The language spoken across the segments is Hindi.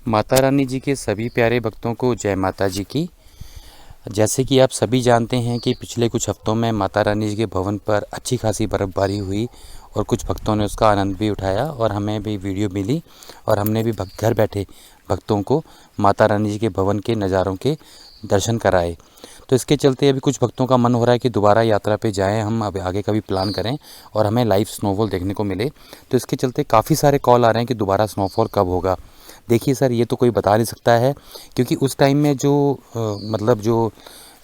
माता रानी जी के सभी प्यारे भक्तों को जय माता जी की। जैसे कि आप सभी जानते हैं कि पिछले कुछ हफ्तों में माता रानी जी के भवन पर अच्छी खासी बर्फ़बारी हुई और कुछ भक्तों ने उसका आनंद भी उठाया और हमें भी वीडियो मिली और हमने भी घर बैठे भक्तों को माता रानी जी के भवन के नज़ारों के दर्शन कराए। तो इसके चलते अभी कुछ भक्तों का मन हो रहा है कि दोबारा यात्रा पे जाएं, हम अब आगे का भी प्लान करें और हमें लाइव स्नोफॉल देखने को मिले। तो इसके चलते काफ़ी सारे कॉल आ रहे हैं कि दोबारा स्नोफॉल कब होगा। देखिए सर, ये तो कोई बता नहीं सकता है, क्योंकि उस टाइम में जो मतलब जो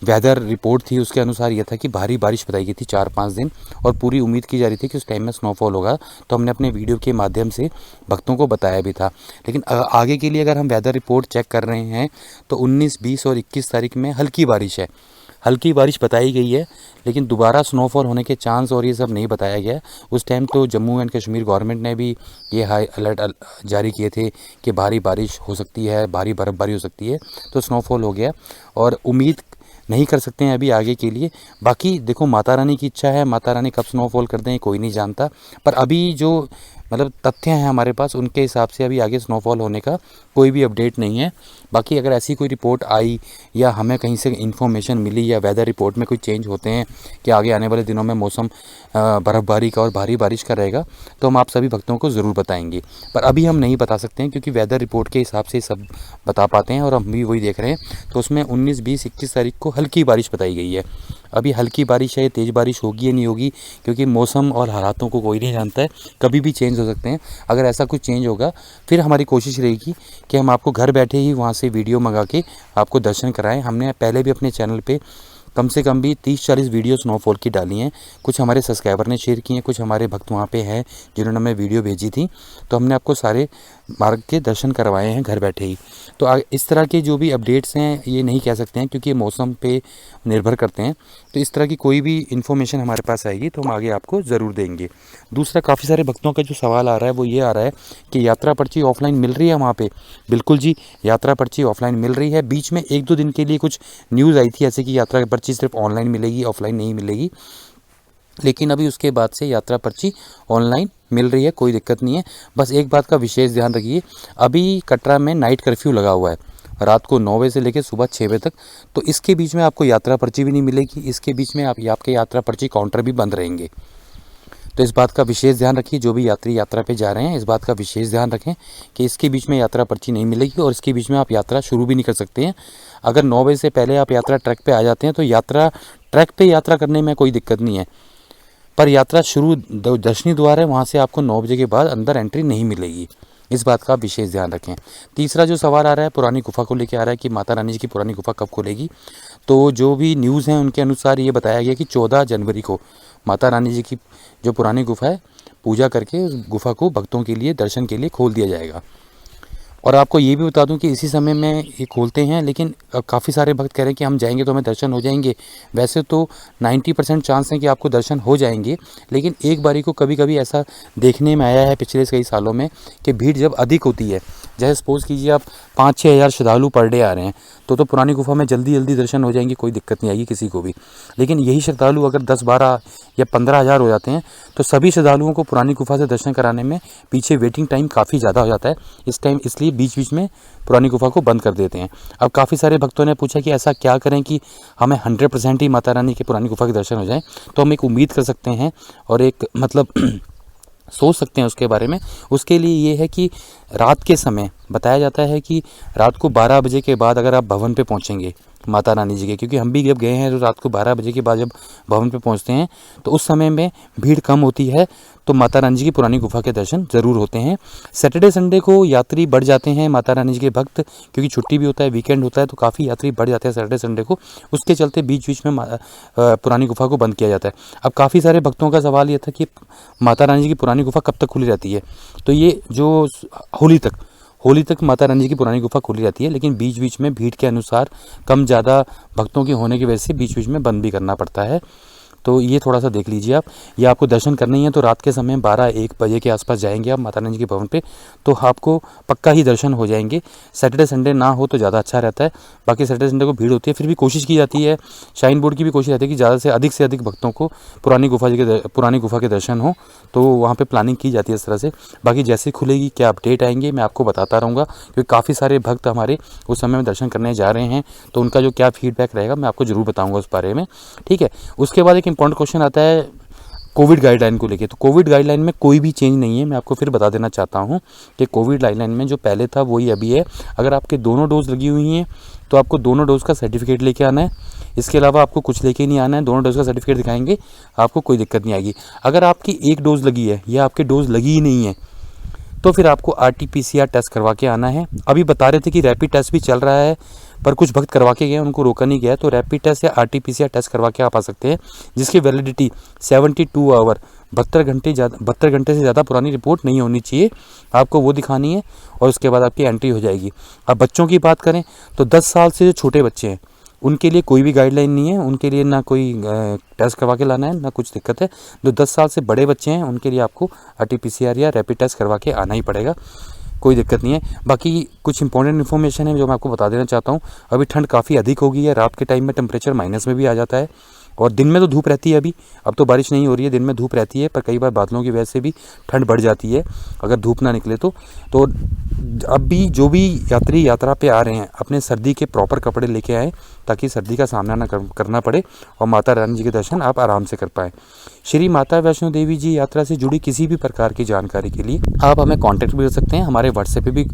वेदर रिपोर्ट थी उसके अनुसार ये था कि भारी बारिश बताई गई थी 4-5 दिन, और पूरी उम्मीद की जा रही थी कि उस टाइम में स्नोफॉल होगा। तो हमने अपने वीडियो के माध्यम से भक्तों को बताया भी था। लेकिन आगे के लिए अगर हम वेदर रिपोर्ट चेक कर रहे हैं तो 19, 20 और 21 तारीख में हल्की बारिश है, हल्की बारिश बताई गई है। लेकिन दोबारा स्नोफॉल होने के चांस और ये सब नहीं बताया गया। उस टाइम तो जम्मू एंड कश्मीर गवर्नमेंट ने भी ये हाई अलर्ट जारी किए थे कि भारी बारिश हो सकती है, भारी बर्फ़बारी हो सकती है। तो स्नोफॉल हो गया और उम्मीद नहीं कर सकते हैं अभी आगे के लिए। बाकी देखो, माता रानी की इच्छा है, माता रानी कब स्नोफॉल कर दें कोई नहीं जानता। पर अभी जो मतलब तथ्य हैं हमारे पास, उनके हिसाब से अभी आगे स्नोफॉल होने का कोई भी अपडेट नहीं है। बाकी अगर ऐसी कोई रिपोर्ट आई या हमें कहीं से इन्फॉर्मेशन मिली या वेदर रिपोर्ट में कोई चेंज होते हैं कि आगे आने वाले दिनों में मौसम बर्फ़बारी का और भारी बारिश का रहेगा, तो हम आप सभी भक्तों को ज़रूर बताएंगे। पर अभी हम नहीं बता सकते हैं, क्योंकि वेदर रिपोर्ट के हिसाब से सब बता पाते हैं और हम भी वही देख रहे हैं। तो उसमें 19, 20, 21 तारीख को हल्की बारिश बताई गई है। अभी हल्की बारिश है, तेज़ बारिश होगी या नहीं होगी, क्योंकि मौसम और हालातों को कोई नहीं जानता है, कभी भी चेंज हो सकते हैं। अगर ऐसा कुछ चेंज होगा, फिर हमारी कोशिश रहेगी कि हम आपको घर बैठे ही वहाँ से वीडियो मंगा के आपको दर्शन कराएं। हमने पहले भी अपने चैनल पे कम से कम भी 30-40 वीडियो स्नोफॉल की डाली हैं। कुछ हमारे सब्सक्राइबर ने शेयर की हैं, कुछ हमारे भक्त वहाँ पे हैं जिन्होंने हमें वीडियो भेजी थी। तो हमने आपको सारे मार्ग के दर्शन करवाए हैं घर बैठे ही। तो इस तरह के जो भी अपडेट्स हैं ये नहीं कह सकते हैं, क्योंकि ये मौसम पे निर्भर करते हैं। तो इस तरह की कोई भी इन्फॉर्मेशन हमारे पास आएगी तो हम आगे आपको ज़रूर देंगे। दूसरा, काफ़ी सारे भक्तों का जो सवाल आ रहा है वो ये आ रहा है कि यात्रा पर्ची ऑफलाइन मिल रही है वहाँ पे। बिल्कुल जी, यात्रा पर्ची ऑफलाइन मिल रही है। बीच में 1-2 दिन के लिए कुछ न्यूज़ आई थी ऐसे कि यात्रा पर्ची सिर्फ ऑनलाइन मिलेगी, ऑफलाइन नहीं मिलेगी। लेकिन अभी उसके बाद से यात्रा पर्ची ऑनलाइन मिल रही है, कोई दिक्कत नहीं है। बस एक बात का विशेष ध्यान रखिए, अभी कटरा में नाइट कर्फ्यू लगा हुआ है, रात को 9 बजे से लेकर सुबह 6 बजे तक। तो इसके बीच में आपको यात्रा पर्ची भी नहीं मिलेगी। इसके बीच में आपके यात्रा पर्ची काउंटर भी बंद रहेंगे। तो इस बात का विशेष ध्यान रखिए, जो भी यात्री यात्रा पे जा रहे हैं इस बात का विशेष ध्यान रखें कि इसके बीच में यात्रा पर्ची नहीं मिलेगी और इसके बीच में आप यात्रा शुरू भी नहीं कर सकते हैं। अगर 9 बजे से पहले आप यात्रा ट्रैक पे आ जाते हैं तो यात्रा ट्रैक पे यात्रा करने में कोई दिक्कत नहीं है, पर यात्रा शुरू दर्शनी द्वार है, वहाँ से आपको 9 बजे के बाद अंदर एंट्री नहीं मिलेगी। इस बात का विशेष ध्यान रखें। तीसरा जो सवाल आ रहा है पुरानी गुफा को लेकर आ रहा है कि माता रानी जी की पुरानी गुफा कब खुलेगी। तो जो भी न्यूज़ हैं उनके अनुसार ये बताया गया कि 14 जनवरी को माता रानी जी की जो पुरानी गुफा है, पूजा करके उस गुफा को भक्तों के लिए दर्शन के लिए खोल दिया जाएगा। और आपको ये भी बता दूं कि इसी समय में ये खोलते हैं, लेकिन काफ़ी सारे भक्त कह रहे हैं कि हम जाएंगे तो हमें दर्शन हो जाएंगे। वैसे तो 90% चांस है कि आपको दर्शन हो जाएंगे, लेकिन एक बारी को कभी कभी ऐसा देखने में आया है पिछले कई सालों में कि भीड़ जब अधिक होती है, जैसे सपोज़ कीजिए आप 5-6 हज़ार श्रद्धालु पर डे आ रहे हैं, तो पुरानी गुफा में जल्दी जल्दी दर्शन हो जाएंगे, कोई दिक्कत नहीं आएगी किसी को भी। लेकिन यही श्रद्धालु अगर 10, 12 या 15 हज़ार हो जाते हैं तो सभी श्रद्धालुओं को पुरानी गुफा से दर्शन कराने में पीछे वेटिंग टाइम काफ़ी ज़्यादा हो जाता है। इस टाइम इसलिए बीच बीच में पुरानी गुफा को बंद कर देते हैं। अब काफ़ी सारे भक्तों ने पूछा कि ऐसा क्या करें कि हमें 100% ही माता रानी के पुरानी गुफा के दर्शन हो जाएं। तो हम एक उम्मीद कर सकते हैं और एक मतलब सोच सकते हैं उसके बारे में। उसके लिए ये है कि रात के समय बताया जाता है कि रात को 12 बजे के बाद अगर आप भवन पे पहुंचेंगे माता रानी जी के, क्योंकि हम भी जब गए हैं तो रात को 12 बजे के बाद जब भवन पे पहुंचते हैं तो उस समय में भीड़ कम होती है, तो माता रानी जी की पुरानी गुफा के दर्शन ज़रूर होते हैं। सैटरडे संडे को यात्री बढ़ जाते हैं माता रानी जी के भक्त, क्योंकि छुट्टी भी होता है, वीकेंड होता है, तो काफ़ी यात्री बढ़ जाते हैं सैटरडे संडे को। उसके चलते बीच बीच में पुरानी गुफा को बंद किया जाता है। अब काफ़ी सारे भक्तों का सवाल ये था कि माता रानी जी की पुरानी गुफा कब तक खुली रहती है। तो ये जो होली तक माता रानी जी की पुरानी गुफा खुली रहती है, लेकिन बीच बीच में भीड़ के अनुसार कम ज़्यादा भक्तों के होने की वजह से बीच बीच में बंद भी करना पड़ता है। तो ये थोड़ा सा देख लीजिए आप। ये आपको दर्शन करने ही है तो रात के समय 12-1 बजे के आसपास जाएंगे आप माता रानी जी के भवन पे, तो आपको पक्का ही दर्शन हो जाएंगे। सैटरडे संडे ना हो तो ज़्यादा अच्छा रहता है, बाकी सैटरडे संडे को भीड़ होती है, फिर भी कोशिश की जाती है, शाइन बोर्ड की भी कोशिश रहती है कि ज़्यादा से अधिक भक्तों को पुरानी गुफा के दर्शन हो, तो वहाँ पे प्लानिंग की जाती है इस तरह से। बाकी जैसे खुलेगी क्या अपडेट आएंगे मैं आपको बताता रहूँगा, क्योंकि काफ़ी सारे भक्त हमारे उस समय में दर्शन करने जा रहे हैं, तो उनका जो क्या फीडबैक रहेगा मैं आपको ज़रूर बताऊँगा उस बारे में, ठीक है। उसके बाद एक इंपॉर्टेंट क्वेश्चन आता है कोविड गाइडलाइन को लेके। तो कोविड गाइडलाइन में कोई भी चेंज नहीं है, मैं आपको फिर बता देना चाहता हूँ कि कोविड गाइडलाइन में जो पहले था वही अभी है। अगर आपके दोनों डोज लगी हुई हैं तो आपको दोनों डोज का सर्टिफिकेट लेके आना है, इसके अलावा आपको कुछ लेके नहीं आना है। दोनों डोज का सर्टिफिकेट दिखाएंगे, आपको कोई दिक्कत नहीं आएगी। अगर आपकी एक डोज लगी है या आपके डोज लगी ही नहीं है तो फिर आपको RT-PCR टेस्ट करवा के आना है। अभी बता रहे थे कि रैपिड टेस्ट भी चल रहा है, पर कुछ भक्त करवा के गए, उनको रोका नहीं गया, तो रैपिड टेस्ट या RT-PCR टेस्ट करवा के आप आ सकते हैं, जिसकी वैलिडिटी 72 आवर 72 घंटे से ज़्यादा पुरानी रिपोर्ट नहीं होनी चाहिए, आपको वो दिखानी है और उसके बाद आपकी एंट्री हो जाएगी। अब बच्चों की बात करें तो 10 साल से जो छोटे बच्चे हैं उनके लिए कोई भी गाइडलाइन नहीं है, उनके लिए ना कोई टेस्ट करवा के लाना है ना कुछ दिक्कत है। जो 10 साल से बड़े बच्चे हैं उनके लिए आपको RT-PCR या रैपिड टेस्ट करवा के आना ही पड़ेगा, कोई दिक्कत नहीं है। बाकी कुछ इंपॉर्टेंट इन्फॉर्मेशन है जो मैं आपको बता देना चाहता हूँ। अभी ठंड काफ़ी अधिक हो गई है, रात के टाइम में टेम्परेचर माइनस में भी आ जाता है, और दिन में तो धूप रहती है। अभी अब तो बारिश नहीं हो रही है, दिन में धूप रहती है, पर कई बार बादलों की वजह से भी ठंड बढ़ जाती है अगर धूप ना निकले तो अब भी जो भी यात्री यात्रा पे आ रहे हैं अपने सर्दी के प्रॉपर कपड़े लेके आएँ, ताकि सर्दी का सामना ना करना पड़े और माता रानी जी के दर्शन आप आराम से कर पाएँ। श्री माता वैष्णो देवी जी यात्रा से जुड़ी किसी भी प्रकार की जानकारी के लिए आप हमें कांटेक्ट भी कर सकते हैं, हमारे व्हाट्सएप पे भी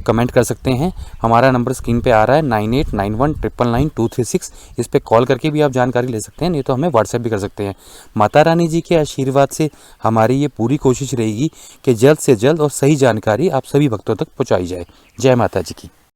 कमेंट कर सकते हैं। हमारा नंबर स्क्रीन पे आ रहा है 9891999236, इस पर कॉल करके भी आप जानकारी ले सकते हैं, नहीं तो हमें व्हाट्सएप भी कर सकते हैं। माता रानी जी के आशीर्वाद से हमारी ये पूरी कोशिश रहेगी कि जल्द से जल्द और सही जानकारी आप सभी भक्तों तक पहुँचाई जाए। जय माता जी की।